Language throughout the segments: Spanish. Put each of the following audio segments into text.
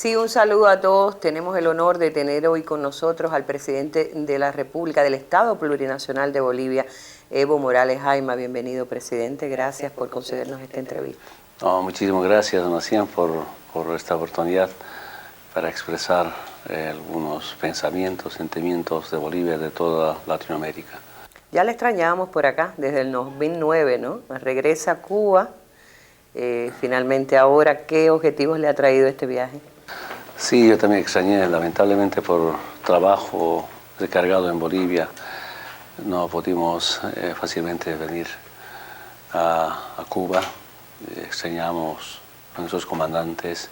Sí, un saludo a todos. Tenemos el honor de tener hoy con nosotros al presidente de la República, del Estado Plurinacional de Bolivia, Evo Morales Jaima. Bienvenido, presidente. Gracias por concedernos esta entrevista. Muchísimas gracias, Macián, por esta oportunidad para expresar algunos pensamientos, sentimientos de Bolivia, de toda Latinoamérica. Ya le extrañábamos por acá desde el 2009, ¿no? Regresa a Cuba. Finalmente ahora, ¿qué objetivos le ha traído este viaje? Sí, yo también extrañé, lamentablemente por trabajo recargado en Bolivia, no pudimos fácilmente venir a Cuba. Extrañamos a nuestros comandantes,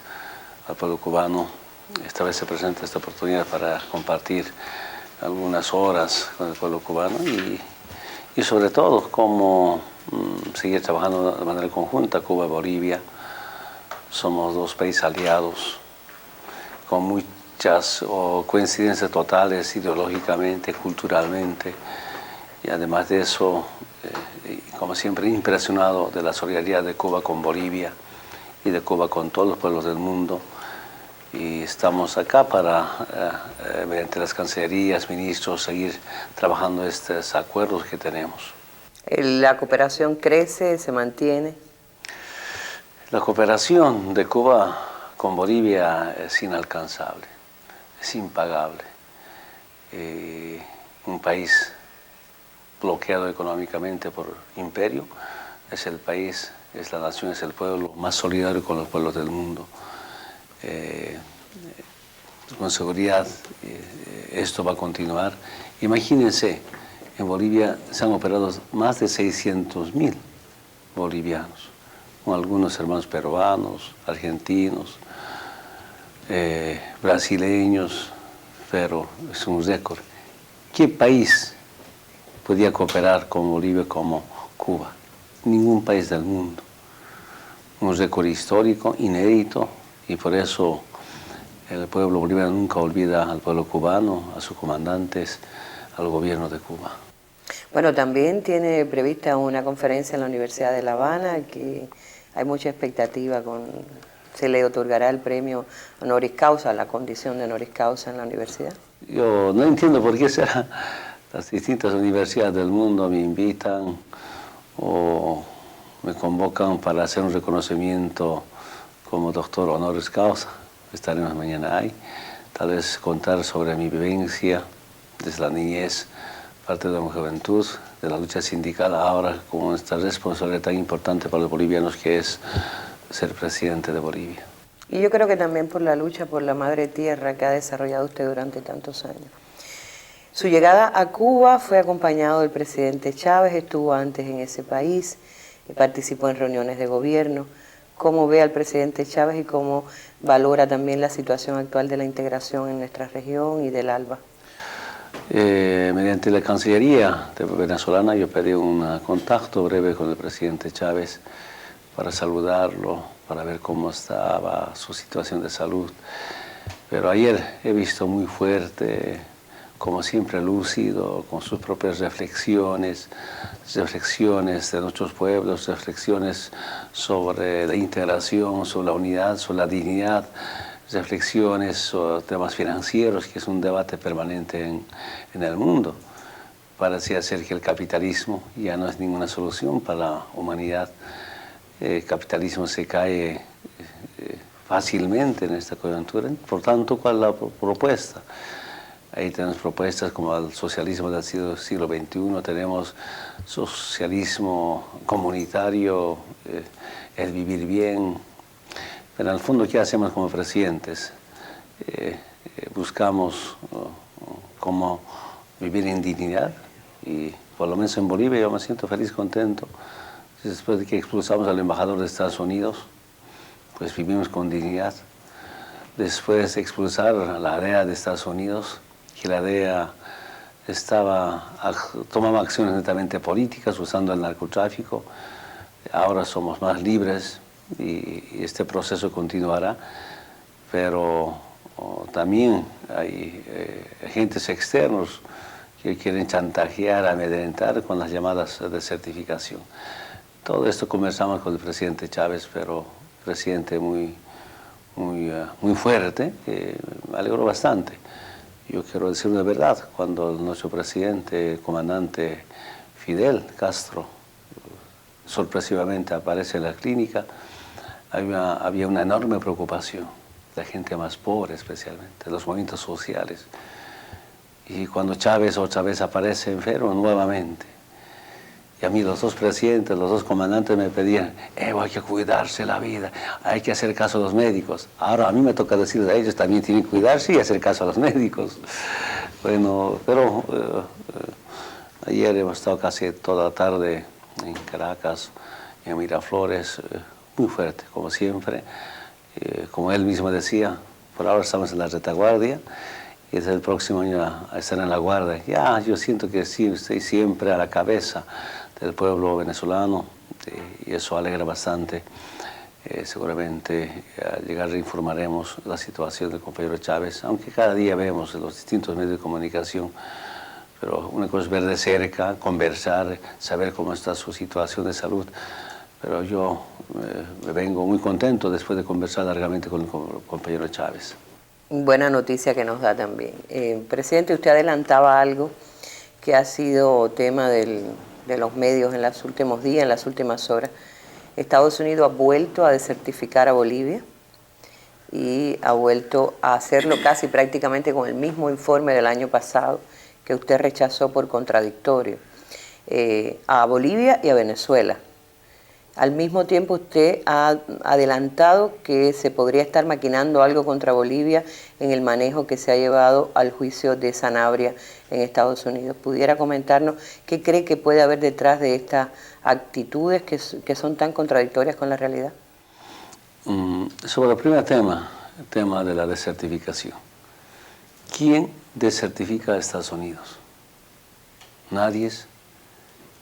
al pueblo cubano. Esta vez se presenta esta oportunidad para compartir algunas horas con el pueblo cubano y sobre todo cómo seguir trabajando de manera conjunta, Cuba y Bolivia. Somos dos países aliados con muchas coincidencias totales ideológicamente, culturalmente, y además de eso, como siempre, impresionado de la solidaridad de Cuba con Bolivia y de Cuba con todos los pueblos del mundo. Y estamos acá para, mediante las cancillerías, ministros, seguir trabajando estos acuerdos que tenemos. ¿La cooperación crece, se mantiene? La cooperación de Cuba con Bolivia es inalcanzable, es impagable. Un país bloqueado económicamente por imperio es el país, es la nación, es el pueblo más solidario con los pueblos del mundo. Con seguridad esto va a continuar. Imagínense, en Bolivia se han operado más de 600.000 bolivianos, con algunos hermanos peruanos, argentinos, brasileños, pero es un récord. ¿Qué país podía cooperar con Bolivia como Cuba? Ningún país del mundo. Un récord histórico, inédito, y por eso el pueblo boliviano nunca olvida al pueblo cubano, a sus comandantes, al gobierno de Cuba. Bueno, también tiene prevista una conferencia en la Universidad de La Habana, que hay mucha expectativa se le otorgará el premio honoris causa, la condición de honoris causa en la universidad. Yo no entiendo por qué las distintas universidades del mundo me invitan o me convocan para hacer un reconocimiento como doctor honoris causa. Estaremos mañana ahí. Tal vez contar sobre mi vivencia desde la niñez, parte de mi juventud, de la lucha sindical, ahora con esta responsabilidad tan importante para los bolivianos que es ser presidente de Bolivia. Y yo creo que también por la lucha por la madre tierra que ha desarrollado usted durante tantos años. Su llegada a Cuba fue acompañado del presidente Chávez, estuvo antes en ese país, participó en reuniones de gobierno. ¿Cómo ve al presidente Chávez y cómo valora también la situación actual de la integración en nuestra región y del ALBA? Mediante la Cancillería venezolana yo pedí un contacto breve con el presidente Chávez para saludarlo, para ver cómo estaba su situación de salud. Pero ayer he visto muy fuerte, como siempre lúcido, con sus propias reflexiones de nuestros pueblos, reflexiones sobre la integración, sobre la unidad, sobre la dignidad, reflexiones sobre temas financieros, que es un debate permanente en el mundo. Parece ser que el capitalismo ya no es ninguna solución para la humanidad. El capitalismo se cae fácilmente en esta coyuntura. Por tanto, ¿cuál es la propuesta? Ahí tenemos propuestas como el socialismo del siglo XXI, tenemos socialismo comunitario, el vivir bien. Pero en el fondo, ¿qué hacemos como presidentes? Buscamos cómo vivir en dignidad, y por lo menos en Bolivia yo me siento feliz, contento. Después de que expulsamos al embajador de Estados Unidos, pues vivimos con dignidad. Después de expulsar a la DEA de Estados Unidos, que la DEA tomaba acciones netamente políticas usando el narcotráfico, ahora somos más libres y este proceso continuará, pero también hay agentes externos que quieren chantajear, amedrentar con las llamadas de certificación. Todo esto conversamos con el presidente Chávez, pero presidente muy muy fuerte, que me alegró bastante. Yo quiero decir una verdad, cuando nuestro presidente, comandante Fidel Castro, sorpresivamente aparece en la clínica, había una enorme preocupación, la gente más pobre especialmente, los movimientos sociales. Y cuando Chávez otra vez aparece enfermo nuevamente, y a mí los dos presidentes, los dos comandantes me pedían, hay que cuidarse la vida, hay que hacer caso a los médicos. Ahora a mí me toca decirles a ellos, también tienen que cuidarse y hacer caso a los médicos. Bueno, pero ayer hemos estado casi toda la tarde en Caracas, en Miraflores, muy fuerte, como siempre. Como él mismo decía, por ahora estamos en la retaguardia, y desde el próximo año a estar en la guardia. Ya, yo siento que sí, estoy siempre a la cabeza del pueblo venezolano, y eso alegra bastante. Seguramente al llegar informaremos la situación del compañero Chávez, aunque cada día vemos en los distintos medios de comunicación, pero una cosa es ver de cerca, conversar, saber cómo está su situación de salud. Pero yo me vengo muy contento después de conversar largamente con el compañero Chávez. Buena noticia que nos da también. Presidente, usted adelantaba algo que ha sido tema de los medios en los últimos días, en las últimas horas. Estados Unidos ha vuelto a desertificar a Bolivia y ha vuelto a hacerlo casi prácticamente con el mismo informe del año pasado que usted rechazó por contradictorio, a Bolivia y a Venezuela. Al mismo tiempo usted ha adelantado que se podría estar maquinando algo contra Bolivia en el manejo que se ha llevado al juicio de Sanabria en Estados Unidos. ¿Pudiera comentarnos qué cree que puede haber detrás de estas actitudes que son tan contradictorias con la realidad? Sobre el primer tema, el tema de la desertificación. ¿Quién desertifica a Estados Unidos? Nadie.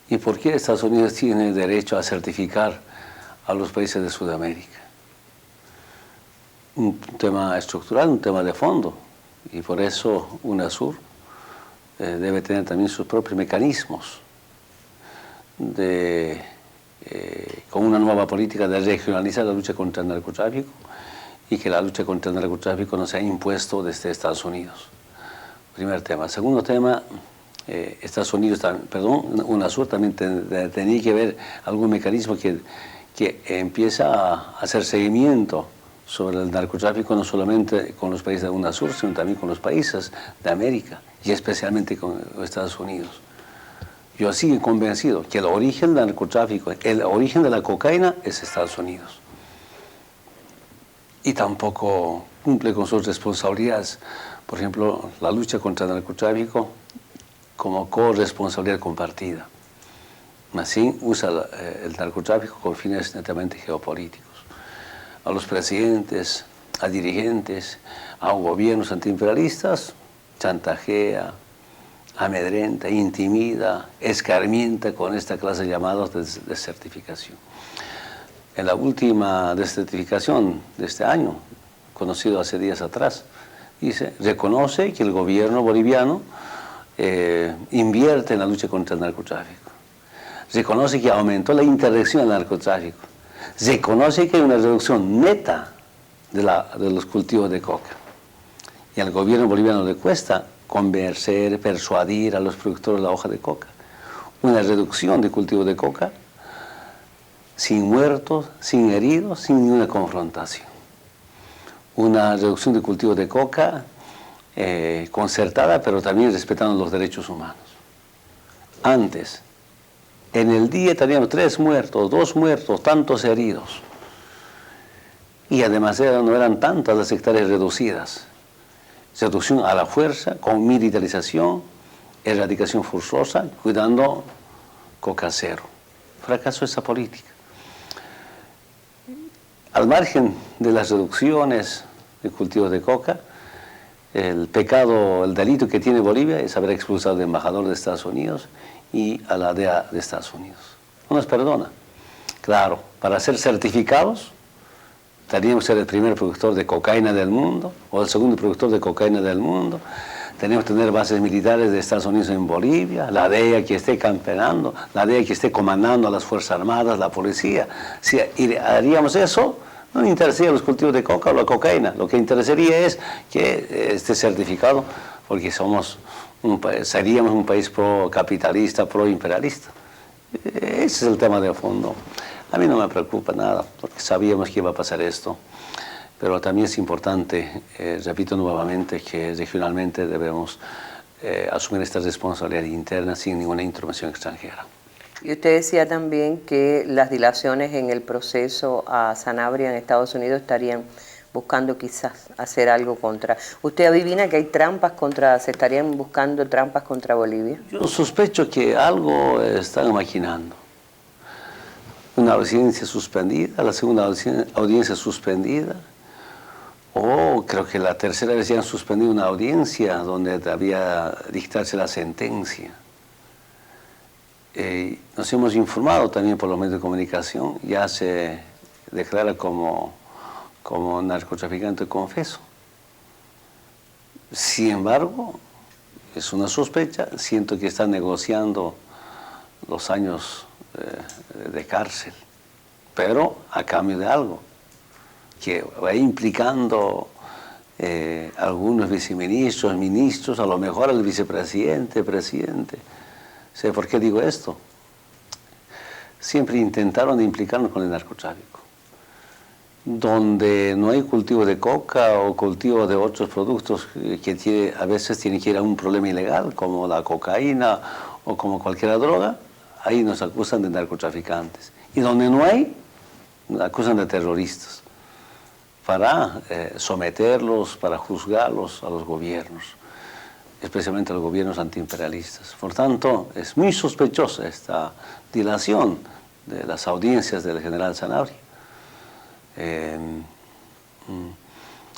¿Y por qué Estados Unidos tiene derecho a certificar a los países de Sudamérica? Un tema estructural, un tema de fondo, y por eso UNASUR debe tener también sus propios mecanismos con una nueva política de regionalizar la lucha contra el narcotráfico y que la lucha contra el narcotráfico no sea impuesto desde Estados Unidos. Primer tema. Segundo tema, Estados Unidos, UNASUR también tenía que ver algún mecanismo que empieza a hacer seguimiento sobre el narcotráfico, no solamente con los países de UNASUR, sino también con los países de América y especialmente con Estados Unidos. Yo sigo convencido que el origen del narcotráfico, el origen de la cocaína es Estados Unidos. Y tampoco cumple con sus responsabilidades. Por ejemplo, la lucha contra el narcotráfico como corresponsabilidad compartida. Así usa el narcotráfico con fines netamente geopolíticos. A los presidentes, a dirigentes, a gobiernos antiimperialistas, chantajea, amedrenta, intimida, escarmienta con esta clase de llamados de desertificación. En la última desertificación de este año, conocido hace días atrás, dice, reconoce que el gobierno boliviano invierte en la lucha contra el narcotráfico. Reconoce que aumentó la interdicción del narcotráfico. Reconoce que hay una reducción neta de los cultivos de coca. Y al gobierno boliviano le cuesta convencer, persuadir a los productores de la hoja de coca. Una reducción de cultivos de coca sin muertos, sin heridos, sin ninguna confrontación. Una reducción de cultivos de coca concertada, pero también respetando los derechos humanos. Antes, en el día teníamos 3 muertos, 2 muertos, tantos heridos. Y además no eran tantas las hectáreas reducidas. Reducción a la fuerza, con militarización, erradicación forzosa, cuidando coca cero. Fracaso esa política. Al margen de las reducciones de cultivos de coca, el pecado, el delito que tiene Bolivia es haber expulsado al embajador de Estados Unidos y a la DEA de Estados Unidos. No nos perdona. Claro, para ser certificados, teníamos que ser el primer productor de cocaína del mundo, o el segundo productor de cocaína del mundo. Tenemos que tener bases militares de Estados Unidos en Bolivia, la DEA que esté campeando, la DEA que esté comandando a las Fuerzas Armadas, la policía. Si haríamos eso, No me interesaría los cultivos de coca o la cocaína. Lo que interesaría es que esté certificado, porque seríamos un país pro-capitalista, pro-imperialista. Ese es el tema de fondo. A mí no me preocupa nada, porque sabíamos que iba a pasar esto. Pero también es importante, repito nuevamente, que regionalmente debemos asumir esta responsabilidad interna sin ninguna intervención extranjera. Y usted decía también que las dilaciones en el proceso a Sanabria en Estados Unidos estarían buscando quizás hacer algo contra... ¿Usted adivina que hay trampas se estarían buscando trampas contra Bolivia? Yo sospecho que algo están maquinando. Una audiencia suspendida, la segunda audiencia suspendida, o creo que la tercera vez ya han suspendido una audiencia donde debía dictarse la sentencia. Nos hemos informado también por los medios de comunicación, ya se declara como narcotraficante confeso. Sin embargo, es una sospecha, siento que están negociando los años de cárcel, pero a cambio de algo, que va implicando algunos viceministros, ministros, a lo mejor el vicepresidente, presidente. ¿Sé por qué digo esto? Siempre intentaron implicarnos con el narcotráfico. Donde no hay cultivo de coca o cultivo de otros productos que a veces tienen que ir a un problema ilegal, como la cocaína o como cualquier droga, ahí nos acusan de narcotraficantes. Y donde no hay, nos acusan de terroristas, para someterlos, para juzgarlos a los gobiernos, especialmente a los gobiernos antiimperialistas. Por tanto, es muy sospechosa esta dilación de las audiencias del general Sanabria.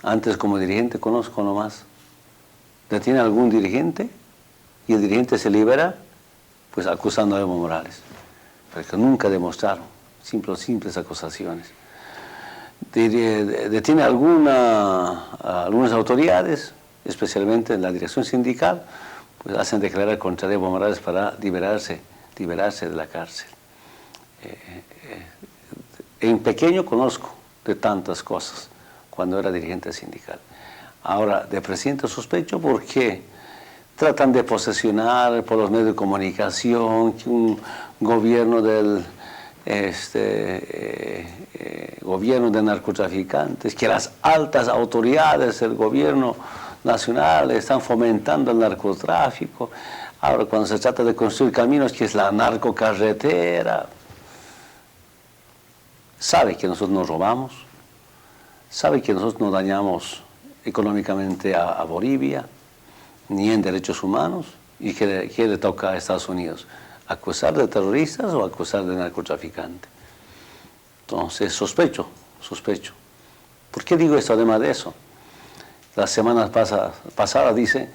Antes como dirigente conozco nomás, detiene a algún dirigente y el dirigente se libera, pues acusando a Evo Morales, porque nunca demostraron, simples acusaciones. Detiene a algunas autoridades, especialmente en la dirección sindical, pues hacen declarar contra Evo Morales para liberarse de la cárcel. En pequeño conozco de tantas cosas cuando era dirigente sindical. Ahora, de presidente sospecho porque tratan de posesionar por los medios de comunicación que un gobierno gobierno de narcotraficantes, que las altas autoridades del gobierno nacional están fomentando el narcotráfico. Ahora, cuando se trata de construir caminos, que es la narcocarretera, sabe que nosotros nos robamos, sabe que nosotros no dañamos económicamente a Bolivia, ni en derechos humanos, y que le toca a Estados Unidos acusar de terroristas o acusar de narcotraficantes. Entonces, sospecho. ¿Por qué digo esto además de eso? La semana pasada dice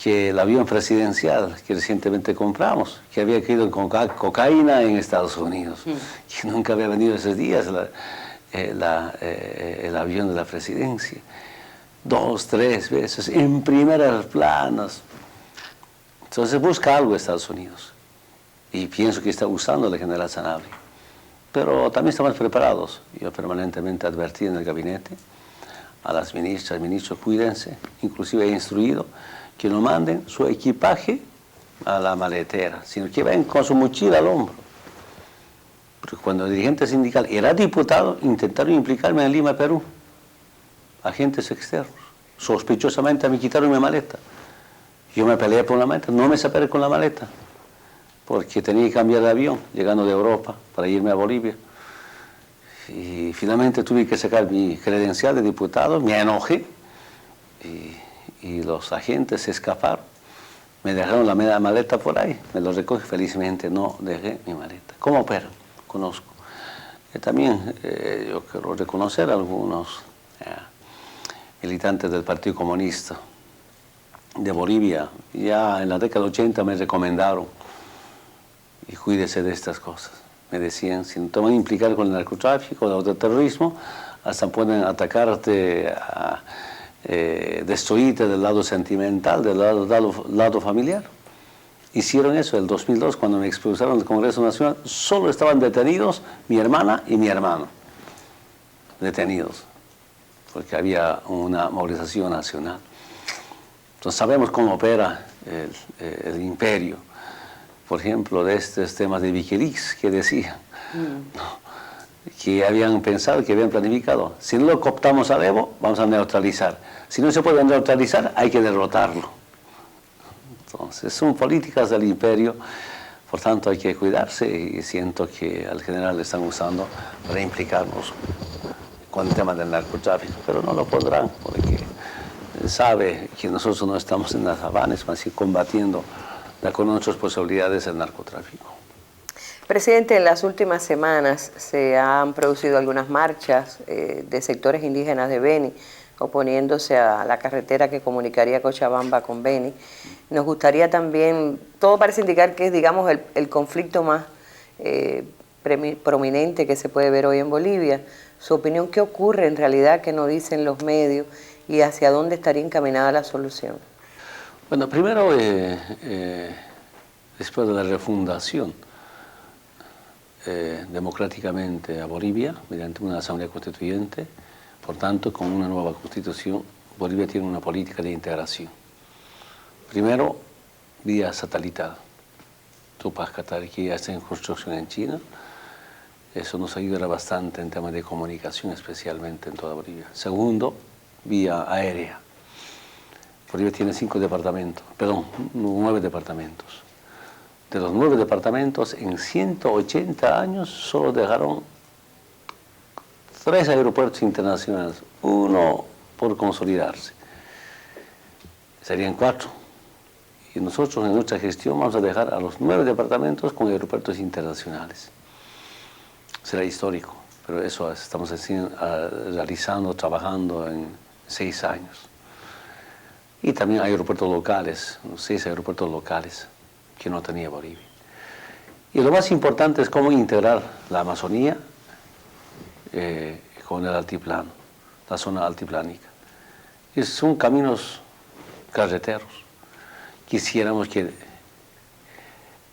que el avión presidencial que recientemente compramos, que había caído con cocaína en Estados Unidos, que nunca había venido esos días el avión de la presidencia. 2, 3 veces, en primeras planas. Entonces busca algo Estados Unidos. Y pienso que está usando el general Sanabria. Pero también estamos preparados. Yo permanentemente advertí en el gabinete a las ministras y ministros, cuídense. Inclusive he instruido que no manden su equipaje a la maletera, sino que vayan con su mochila al hombro. Porque cuando el dirigente sindical era diputado, intentaron implicarme en Lima, Perú. Agentes externos. Sospechosamente me quitaron mi maleta. Yo me peleé por la maleta, no me separé con la maleta, porque tenía que cambiar de avión, llegando de Europa, para irme a Bolivia. Y finalmente tuve que sacar mi credencial de diputado, me enojé, y los agentes se escaparon. Me dejaron la maleta por ahí, me lo recogí, felizmente no dejé mi maleta. ¿Cómo operan? Conozco. También yo quiero reconocer a algunos militantes del Partido Comunista de Bolivia. Ya en la década de 80 me recomendaron, y cuídese de estas cosas. Me decían, si no te van a implicar con el narcotráfico, el autoterrorismo, hasta pueden atacarte, destruirte del lado sentimental, del lado familiar. Hicieron eso el 2002, cuando me expulsaron del Congreso Nacional. Solo estaban detenidos mi hermana y mi hermano. detenidos, porque había una movilización nacional. Entonces sabemos cómo opera el imperio. Por ejemplo, de estos temas de Wikileaks que decían, que habían pensado, que habían planificado. Si no lo cooptamos a Evo, vamos a neutralizar. Si no se puede neutralizar, hay que derrotarlo. Entonces, son políticas del imperio, por tanto hay que cuidarse, y siento que al general le están usando para implicarnos con el tema del narcotráfico, pero no lo podrán, porque sabe que nosotros no estamos en las sabanas, más que combatiendo con nuestras posibilidades el narcotráfico. Presidente, en las últimas semanas se han producido algunas marchas de sectores indígenas de Beni, oponiéndose a la carretera que comunicaría Cochabamba con Beni. Nos gustaría también, todo parece indicar que es, digamos, el conflicto más prominente que se puede ver hoy en Bolivia. Su opinión, ¿qué ocurre en realidad que no dicen los medios y hacia dónde estaría encaminada la solución? Bueno, primero, después de la refundación democráticamente a Bolivia, mediante una asamblea constituyente, por tanto, con una nueva constitución, Bolivia tiene una política de integración. Primero, vía satelital. Tupac Katari, que ya está en construcción en China. Eso nos ayudará bastante en temas de comunicación, especialmente en toda Bolivia. Segundo, vía aérea. Bolivia tiene 9 departamentos. De los 9 departamentos, en 180 años solo dejaron 3 aeropuertos internacionales, uno por consolidarse. Serían 4. Y nosotros en nuestra gestión vamos a dejar a los 9 departamentos con aeropuertos internacionales. Será histórico, pero eso estamos realizando, trabajando en 6 años. Y también hay aeropuertos locales, 6 aeropuertos locales que no tenía Bolivia. Y lo más importante es cómo integrar la Amazonía con el altiplano, la zona altiplánica. Y son caminos carreteros. Quisiéramos que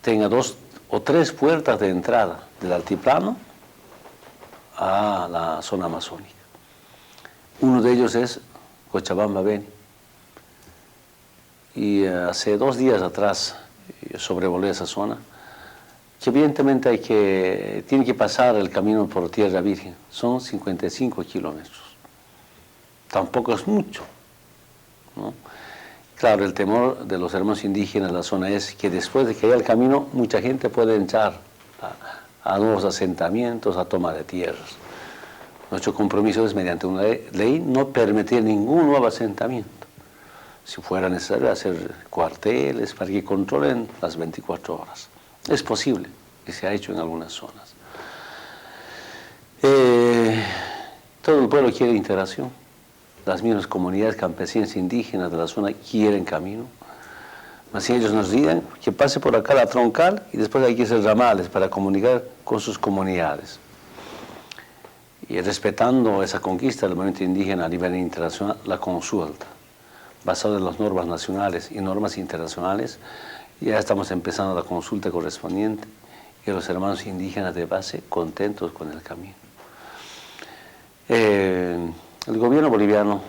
tenga 2 o 3 puertas de entrada del altiplano a la zona amazónica. Uno de ellos es Cochabamba-Beni. Y hace 2 días atrás yo sobrevolé esa zona, que evidentemente tiene que pasar el camino por tierra virgen. Son 55 kilómetros. Tampoco es mucho, ¿no? Claro, el temor de los hermanos indígenas en la zona es que después de que haya el camino, mucha gente puede entrar a nuevos asentamientos, a toma de tierras. Nuestro compromiso es, mediante una ley, no permitir ningún nuevo asentamiento. Si fuera necesario, hacer cuarteles para que controlen las 24 horas. Es posible, y se ha hecho en algunas zonas. Todo el pueblo quiere integración. Las mismas comunidades campesinas indígenas de la zona quieren camino. Así ellos nos digan que pase por acá la troncal y después hay que hacer ramales para comunicar con sus comunidades. Y respetando esa conquista del movimiento indígena a nivel internacional, la consulta, basada en las normas nacionales y normas internacionales, ya estamos empezando la consulta correspondiente y los hermanos indígenas de base contentos con el camino. El gobierno boliviano,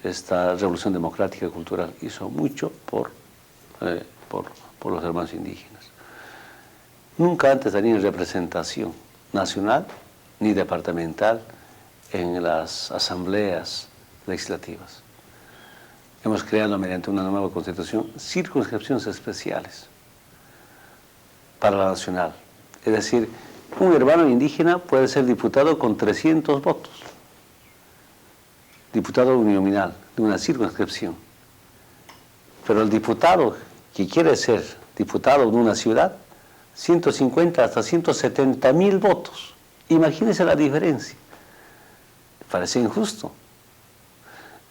esta revolución democrática y cultural, hizo mucho por los hermanos indígenas. Nunca antes tenían representación nacional ni departamental en las asambleas legislativas. Hemos creado, mediante una nueva constitución, circunscripciones especiales para la nacional. Es decir, un hermano indígena puede ser diputado con 300 votos. Diputado uninominal de una circunscripción. Pero el diputado que quiere ser diputado de una ciudad, 150 hasta 170.000 votos. Imagínense la diferencia. Parece injusto.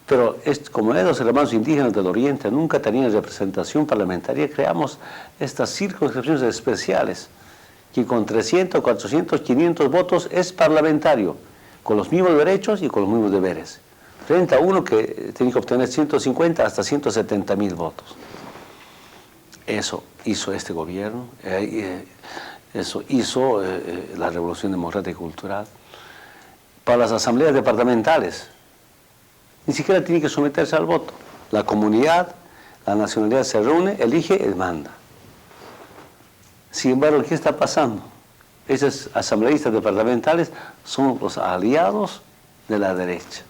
Pero como los hermanos indígenas del Oriente nunca tenían representación parlamentaria, creamos estas circunscripciones especiales, que con 300, 400, 500 votos es parlamentario, con los mismos derechos y con los mismos deberes, frente a uno que tiene que obtener 150 hasta 170.000 votos. Eso hizo este gobierno, eso hizo la Revolución Democrática y Cultural, para las asambleas departamentales. Ni siquiera tiene que someterse al voto. La comunidad, la nacionalidad se reúne, elige y manda. Sin embargo, ¿qué está pasando? Esos asambleístas departamentales son los aliados de la derecha.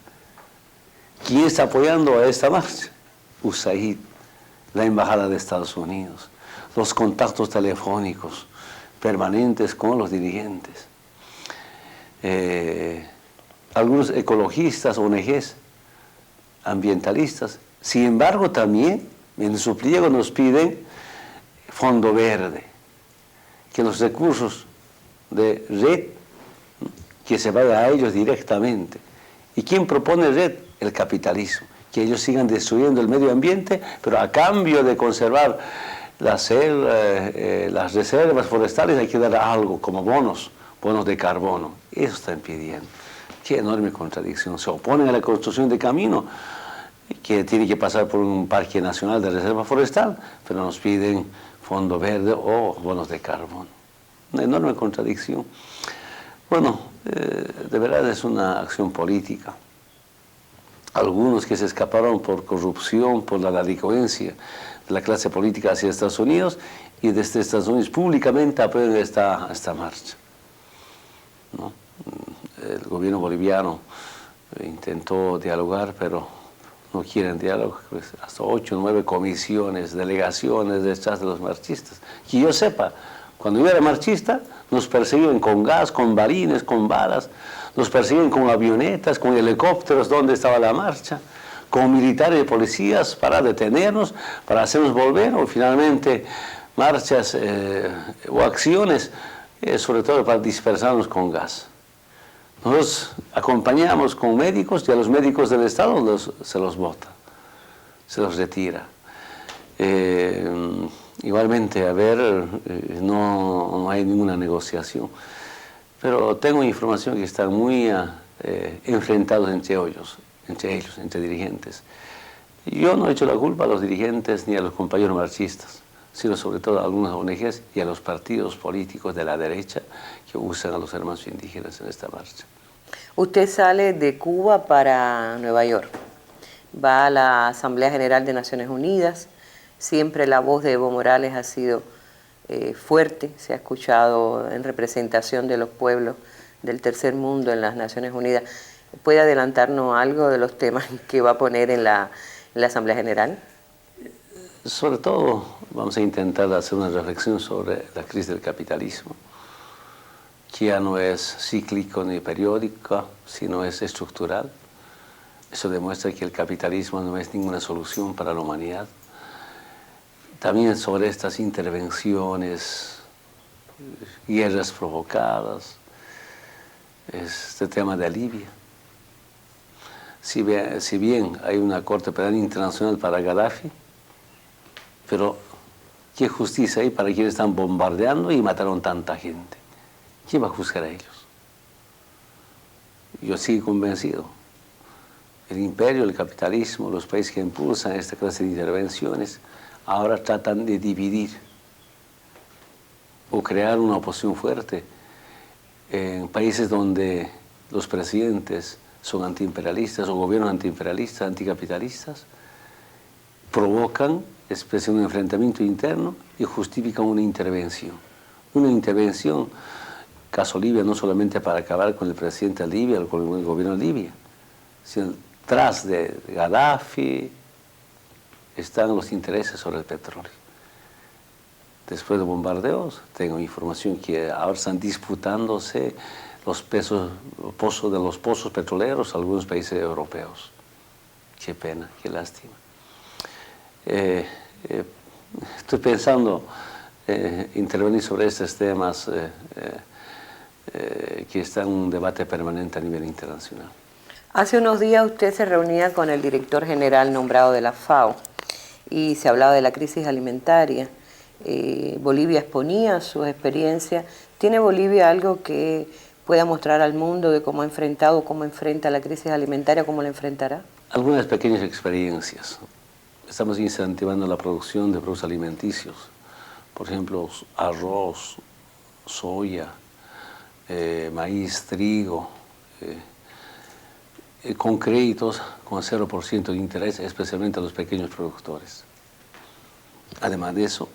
¿Quién está apoyando a esta marcha? USAID, la Embajada de Estados Unidos, los contactos telefónicos permanentes con los dirigentes, algunos ecologistas, ONGs, ambientalistas. Sin embargo, también en su pliego nos piden fondo verde, que los recursos de red, que se vayan a ellos directamente. ¿Y quién propone red? El capitalismo, que ellos sigan destruyendo el medio ambiente, pero a cambio de conservar las reservas forestales hay que dar algo, como bonos de carbono. Eso están pidiendo. Qué enorme contradicción. Se oponen a la construcción de camino, que tiene que pasar por un parque nacional de reserva forestal, pero nos piden fondo verde o bonos de carbono. Una enorme contradicción. Bueno, de verdad es una acción política. Algunos que se escaparon por corrupción, por la delincuencia de la clase política hacia Estados Unidos, y desde Estados Unidos públicamente apoyan esta marcha, ¿no? El gobierno boliviano intentó dialogar, pero no quieren diálogo. Pues hasta 8 o 9 comisiones, delegaciones detrás de los marchistas. Que yo sepa, cuando yo era marchista, nos perseguían con gas, con balines, con balas, nos persiguen con avionetas, con helicópteros, donde estaba la marcha, con militares y policías para detenernos, para hacernos volver, o finalmente marchas o acciones, sobre todo para dispersarnos con gas. Nosotros acompañamos con médicos y a los médicos del Estado se los bota, se los retira. Igualmente, a ver, no hay ninguna negociación. Pero tengo información que están muy enfrentados entre ellos, entre dirigentes. Yo no he hecho la culpa a los dirigentes ni a los compañeros marxistas, sino sobre todo a algunas ONGs y a los partidos políticos de la derecha que usan a los hermanos indígenas en esta marcha. Usted sale de Cuba para Nueva York, va a la Asamblea General de Naciones Unidas, siempre la voz de Evo Morales ha sido fuerte, se ha escuchado en representación de los pueblos del tercer mundo en las Naciones Unidas. ¿Puede adelantarnos algo de los temas que va a poner en la Asamblea General? Sobre todo vamos a intentar hacer una reflexión sobre la crisis del capitalismo, que ya no es cíclico ni periódico, sino es estructural. Eso demuestra que el capitalismo no es ninguna solución para la humanidad. También sobre estas intervenciones, guerras provocadas, este tema de Libia. Si bien hay una Corte Penal Internacional para Gaddafi, pero ¿qué justicia hay para quienes están bombardeando y mataron tanta gente? ¿Quién va a juzgar a ellos? Yo sigo convencido. El imperio, el capitalismo, los países que impulsan esta clase de intervenciones, ahora tratan de dividir o crear una oposición fuerte en países donde los presidentes son antiimperialistas o gobiernos antiimperialistas, anticapitalistas, provocan especie de un enfrentamiento interno y justifican una intervención. Una intervención, caso Libia, no solamente para acabar con el presidente de Libia o con el gobierno de Libia, sino tras de Gaddafi están los intereses sobre el petróleo. Después de bombardeos, tengo información que ahora están disputándose los pozos de los pozos petroleros algunos países europeos. Qué pena, qué lástima. Estoy pensando intervenir sobre estos temas que están en un debate permanente a nivel internacional. Hace unos días usted se reunía con el director general nombrado de la FAO y se hablaba de la crisis alimentaria. Bolivia exponía su experiencia. ¿Tiene Bolivia algo que pueda mostrar al mundo de cómo ha enfrentado, cómo enfrenta la crisis alimentaria, cómo la enfrentará? Algunas pequeñas experiencias. Estamos incentivando la producción de productos alimenticios, por ejemplo, arroz, soya, maíz, trigo, con créditos con 0% de interés, especialmente a los pequeños productores. Además de eso,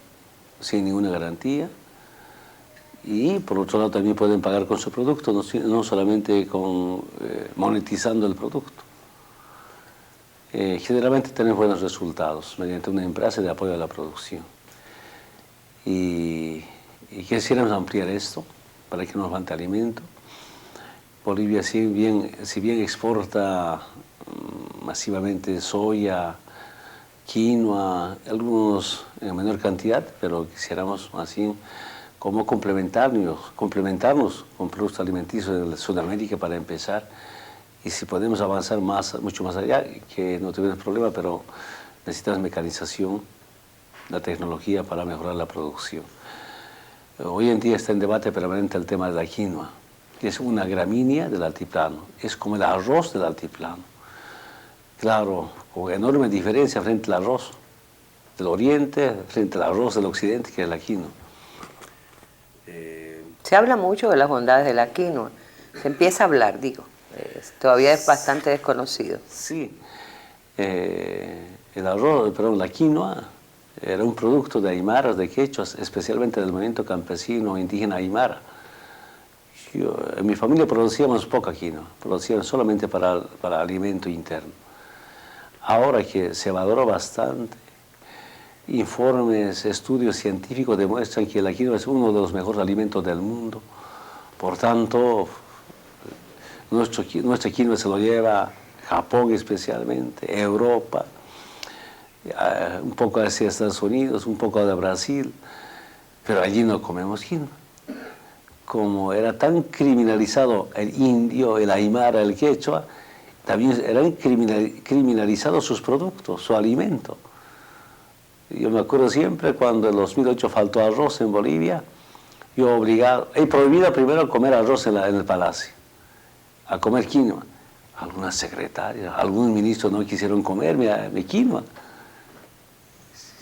sin ninguna garantía, y por otro lado también pueden pagar con su producto, no solamente monetizando el producto. Generalmente tenemos buenos resultados mediante una empresa de apoyo a la producción. Y quisiéramos ampliar esto para que nos falte alimento. Bolivia, si bien exporta masivamente soya, quinoa, algunos en menor cantidad, pero quisiéramos así como complementarnos con productos alimenticios de Sudamérica para empezar. Y si podemos avanzar mucho más allá, que no tenemos problema, pero necesitamos mecanización, la tecnología para mejorar la producción. Hoy en día está en debate permanente el tema de la quinoa, que es una gramínea del altiplano, es como el arroz del altiplano. Claro, con enorme diferencia frente al arroz del oriente, frente al arroz del occidente, que es la quinoa. Se habla mucho de las bondades de la quinoa, se empieza a hablar, digo, todavía es bastante desconocido. Sí, la quinoa era un producto de aymaras, de quechuas, especialmente del movimiento campesino indígena aymara. En mi familia producíamos poca quinoa, producíamos solamente para alimento interno. Ahora que se valoró bastante, informes, estudios científicos demuestran que la quinoa es uno de los mejores alimentos del mundo. Por tanto, nuestra quinoa se lo lleva Japón especialmente, Europa, un poco hacia Estados Unidos, un poco de Brasil, pero allí no comemos quinoa. Como era tan criminalizado el indio, el aymara, el quechua, también eran criminalizados sus productos, su alimento. Yo me acuerdo siempre cuando en 2008 faltó arroz en Bolivia, he prohibido primero comer arroz en el palacio, a comer quinoa. Algunas secretarias, algunos ministros no quisieron comerme quinoa.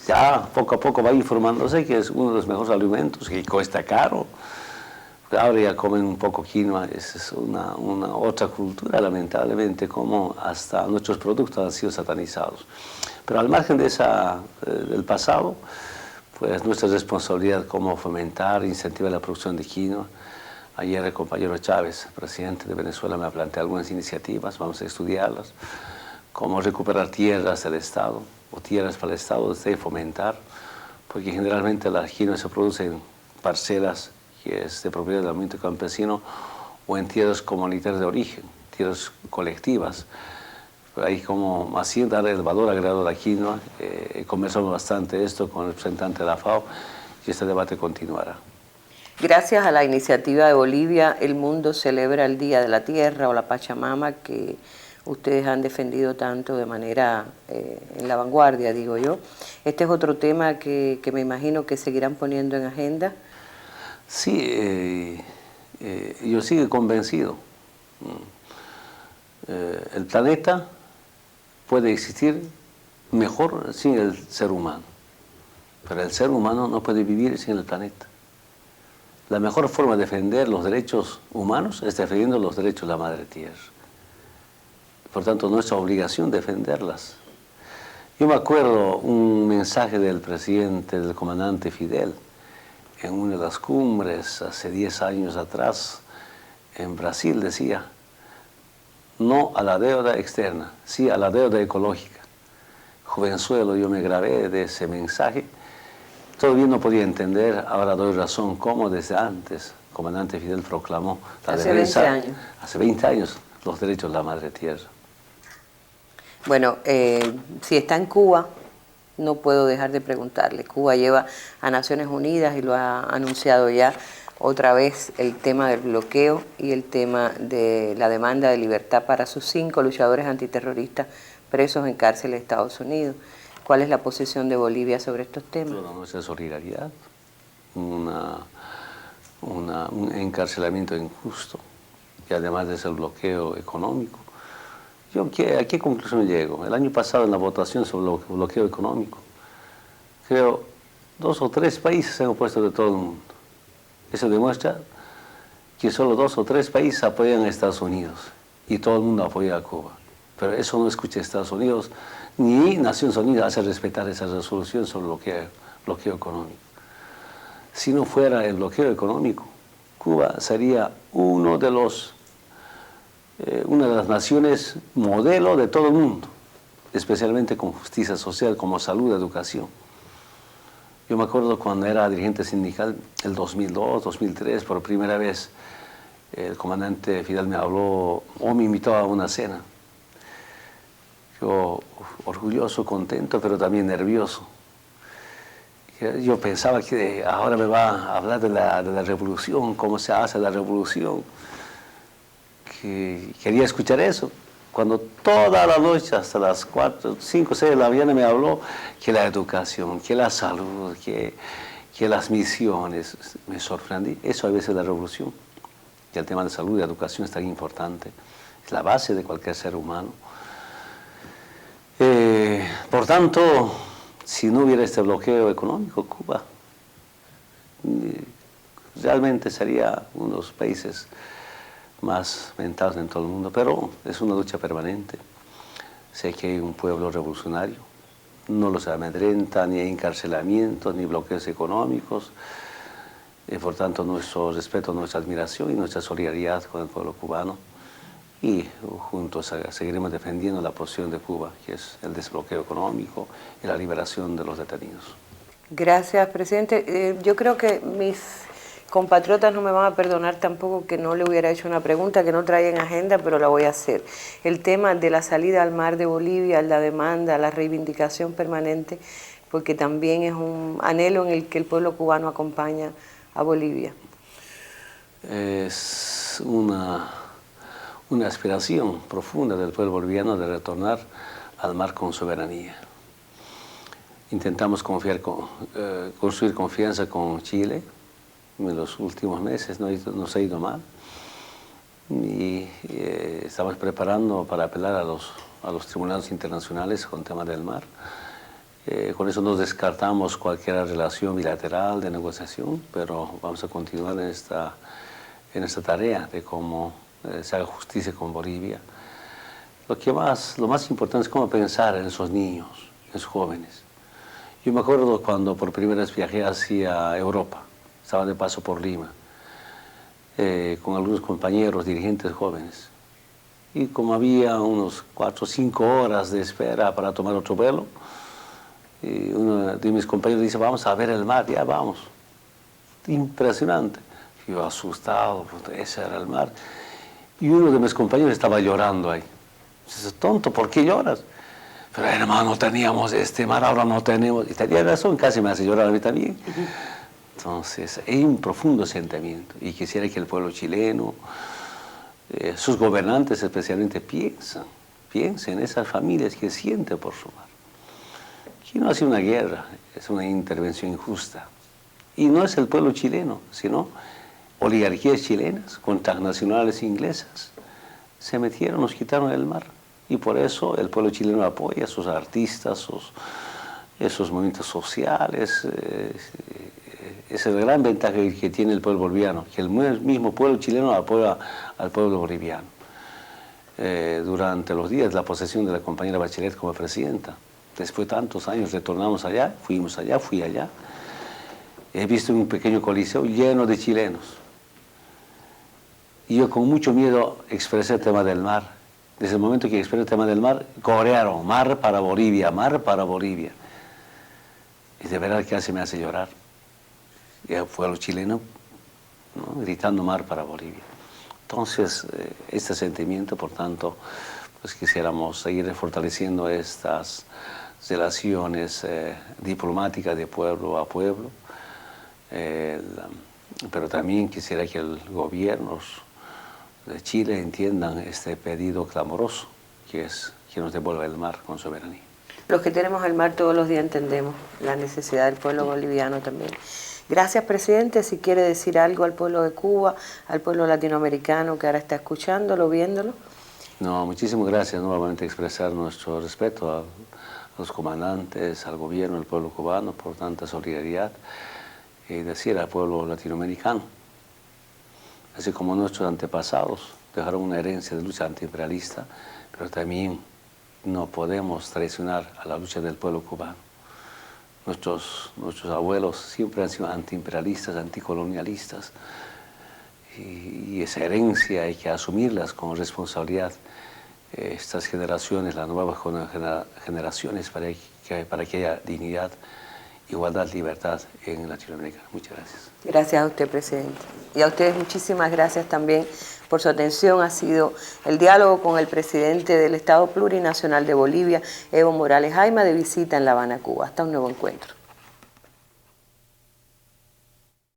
Ya poco a poco va informándose que es uno de los mejores alimentos, que cuesta caro. Ahora ya comen un poco quinoa, es una otra cultura, lamentablemente, como hasta nuestros productos han sido satanizados. Pero al margen del pasado, pues nuestra responsabilidad como fomentar, incentivar la producción de quinoa. Ayer el compañero Chávez, presidente de Venezuela, me planteó algunas iniciativas, vamos a estudiarlas, cómo recuperar tierras del Estado, o tierras para el Estado, desde fomentar, porque generalmente la quinoa se produce en parcelas que es de propiedad del movimiento campesino o en tierras comunitarias de origen, tierras colectivas. Pero ahí como así dar el valor agregado a la quinoa, conversamos bastante esto con el representante de la FAO y este debate continuará. Gracias a la iniciativa de Bolivia, el mundo celebra el Día de la Tierra o la Pachamama, que ustedes han defendido tanto de manera en la vanguardia, digo yo. Este es otro tema que me imagino que seguirán poniendo en agenda. Sí, yo sigo convencido. El planeta puede existir mejor sin el ser humano, pero el ser humano no puede vivir sin el planeta. La mejor forma de defender los derechos humanos es defendiendo los derechos de la Madre Tierra. Por tanto, nuestra obligación es defenderlas. Yo me acuerdo un mensaje del presidente, del comandante Fidel, en una de las cumbres hace 10 años atrás, en Brasil, decía: no a la deuda externa, sí a la deuda ecológica. Jovenzuelo, yo me grabé de ese mensaje. Todavía no podía entender, ahora doy razón, cómo desde antes el comandante Fidel proclamó la defensa, 20 años. Hace 20 años, los derechos de la Madre Tierra. Bueno, si está en Cuba, no puedo dejar de preguntarle. Cuba lleva a Naciones Unidas y lo ha anunciado ya otra vez el tema del bloqueo y el tema de la demanda de libertad para sus 5 luchadores antiterroristas presos en cárceles de Estados Unidos. ¿Cuál es la posición de Bolivia sobre estos temas? Toda nuestra solidaridad, un encarcelamiento injusto y además de ese bloqueo económico. ¿A qué conclusión llego? El año pasado en la votación sobre el bloqueo económico, creo 2 o 3 países se han opuesto de todo el mundo. Eso demuestra que solo 2 o 3 países apoyan a Estados Unidos y todo el mundo apoya a Cuba. Pero eso no escucha Estados Unidos, ni Naciones Unidas hace respetar esa resolución sobre el bloqueo económico. Si no fuera el bloqueo económico, Cuba sería una de las naciones modelo de todo el mundo, especialmente con justicia social, como salud, educación. Yo me acuerdo cuando era dirigente sindical, el 2002, 2003, por primera vez, el comandante Fidel me habló o me invitó a una cena. Yo orgulloso, contento, pero también nervioso. Yo pensaba que ahora me va a hablar de la revolución, cómo se hace la revolución. Que quería escuchar eso. Cuando toda la noche, hasta las 4, 5, 6 de la mañana me habló que la educación, que la salud, que las misiones, me sorprendí. Eso a veces es la revolución. Que el tema de salud y educación es tan importante. Es la base de cualquier ser humano. Por tanto, si no hubiera este bloqueo económico, Cuba realmente sería uno de los países más mentales en todo el mundo, pero es una lucha permanente. Sé que hay un pueblo revolucionario, no los amedrenta, ni hay encarcelamientos, ni bloqueos económicos. Por tanto, nuestro respeto, nuestra admiración y nuestra solidaridad con el pueblo cubano. Y juntos seguiremos defendiendo la posición de Cuba, que es el desbloqueo económico y la liberación de los detenidos. Gracias, presidente. Yo creo que mis compatriotas no me van a perdonar tampoco que no le hubiera hecho una pregunta que no traía en agenda, pero la voy a hacer. El tema de la salida al mar de Bolivia, la demanda, la reivindicación permanente, porque también es un anhelo en el que el pueblo cubano acompaña a Bolivia. Es una aspiración profunda del pueblo boliviano de retornar al mar con soberanía. Intentamos construir confianza con Chile. En los últimos meses nos ha ido mal y estamos preparando para apelar a los tribunales internacionales con tema del mar. Con eso no descartamos cualquier relación bilateral de negociación, pero vamos a continuar en esta tarea de cómo se haga justicia con Bolivia. Lo más importante es cómo pensar en esos niños, en esos jóvenes. Yo me acuerdo cuando por primera vez viajé hacia Europa, estaba de paso por Lima, con algunos compañeros, dirigentes jóvenes. Y como había unos 4 o 5 horas de espera para tomar otro vuelo, y uno de mis compañeros dice, vamos a ver el mar, ya vamos. Impresionante. Yo asustado, ese era el mar. Y uno de mis compañeros estaba llorando ahí. Dice, tonto, ¿por qué lloras? Pero hermano, teníamos este mar, ahora no tenemos. Y tenía razón, casi me hace llorar a mí también. Entonces, hay un profundo sentimiento. Y quisiera que el pueblo chileno, sus gobernantes especialmente, piensen en esas familias que sienten por su mar. Aquí no hace una guerra, es una intervención injusta. Y no es el pueblo chileno, sino oligarquías chilenas con transnacionales inglesas. Se metieron, nos quitaron el mar. Y por eso el pueblo chileno apoya a sus artistas, esos movimientos sociales. Esa es la gran ventaja que tiene el pueblo boliviano, que el mismo pueblo chileno apoya al pueblo boliviano. Durante los días de la posesión de la compañera Bachelet como presidenta, después de tantos años retornamos allá, fuimos allá, fui allá. He visto un pequeño coliseo lleno de chilenos. Y yo con mucho miedo expresé el tema del mar. Desde el momento que expresé el tema del mar, corearon, mar para Bolivia, mar para Bolivia. Y de verdad que casi me hace llorar. Ya fue a los chilenos, ¿no?, gritando mar para Bolivia. Entonces, este sentimiento, por tanto, pues quisiéramos seguir fortaleciendo estas relaciones diplomáticas de pueblo a pueblo, pero también quisiera que el gobierno de Chile entiendan este pedido clamoroso, que es que nos devuelva el mar con soberanía. Los que tenemos el mar todos los días entendemos la necesidad del pueblo boliviano también. Gracias, presidente. Si quiere decir algo al pueblo de Cuba, al pueblo latinoamericano que ahora está escuchándolo, viéndolo. No, muchísimas gracias. Nuevamente expresar nuestro respeto a los comandantes, al gobierno del pueblo cubano por tanta solidaridad y decir al pueblo latinoamericano, así como nuestros antepasados dejaron una herencia de lucha antiimperialista, pero también no podemos traicionar a la lucha del pueblo cubano. Nuestros abuelos siempre han sido antiimperialistas, anticolonialistas, y esa herencia hay que asumirlas con responsabilidad. Estas generaciones, las nuevas generaciones, para que haya dignidad, igualdad, libertad en Latinoamérica. Muchas gracias. Gracias a usted, presidente. Y a ustedes muchísimas gracias también por su atención. Ha sido el diálogo con el presidente del Estado Plurinacional de Bolivia, Evo Morales Jaime, de visita en La Habana, Cuba. Hasta un nuevo encuentro.